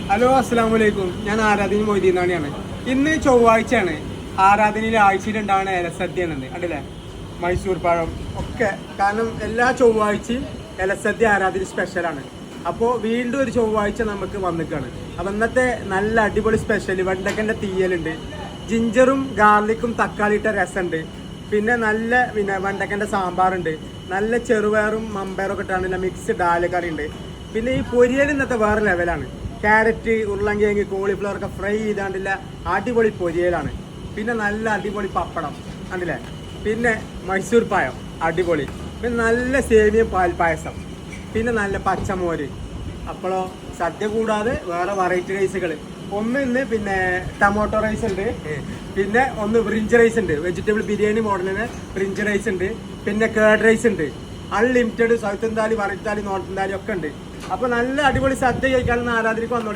Hello അസ്സലാമലൈക്കും. ഞാൻ ആരാധന മൊയ്തീനാണിയാണ്. ഇന്ന് ചൊവ്വാഴ്ചയാണ്. ആരാധനയിൽ ആഴ്ചയിലുണ്ടാവുന്ന ഇലസദ്യയാണെന്ന് കണ്ടില്ലേ, മൈസൂർ പഴം ഒക്കെ. കാരണം എല്ലാ ചൊവ്വാഴ്ചയും ഇലസദ്യ ആരാധന സ്പെഷ്യലാണ്. അപ്പോൾ വീണ്ടും ഒരു ചൊവ്വാഴ്ച നമുക്ക് വന്നിക്കാണ്. അപ്പം ഇന്നത്തെ നല്ല അടിപൊളി സ്പെഷ്യൽ വെണ്ടക്കൻ്റെ തീയലുണ്ട്, ജിഞ്ചറും ഗാർലിക്കും തക്കാളിയിട്ട രസമുണ്ട്, പിന്നെ നല്ല വെണ്ടക്കൻ്റെ സാമ്പാറുണ്ട്, നല്ല ചെറുപയറും മമ്പയറും ഒക്കെ ഇട്ടാണ് മിക്സ് ഡാല് കറി ഉണ്ട്. പിന്നെ ഈ പൊരിയൽ ഇന്നത്തെ വേറെ ലെവലാണ്. ക്യാരറ്റ്, ഉരുളങ്കിഴങ്ങ്, കോളിഫ്ലവർ ഒക്കെ ഫ്രൈ ചെയ്താണ്ടില്ല അടിപൊളി പൊരിയലാണ്. പിന്നെ നല്ല അടിപൊളി പപ്പടം കണ്ടില്ലേ, പിന്നെ മൈസൂർ പായം അടിപൊളി, പിന്നെ നല്ല സേമിയം പാൽപ്പായസം, പിന്നെ നല്ല പച്ചമോര്. അപ്പോഴോ സദ്യ കൂടാതെ വേറെ വെറൈറ്റി റൈസുകൾ ഇന്ന് പിന്നെ ടൊമാറ്റോ റൈസ് ഉണ്ട്, പിന്നെ ഒന്ന് ബ്രിഞ്ച് റൈസ് ഉണ്ട്, വെജിറ്റബിൾ ബിരിയാണി മോഡലിന് ബ്രിഞ്ച് റൈസ് ഉണ്ട്, പിന്നെ കേർഡ് റൈസ് ഉണ്ട്, അൺലിമിറ്റഡ് സൗത്ത് താലി, വറൈറ്റ് താലി, നോർത്ത് താലി ഒക്കെ ഉണ്ട്. അപ്പോൾ നല്ല അടിപൊളി സദ്യ കഴിക്കാനുള്ള ആരാധനയ്ക്ക് വന്നോളൂ.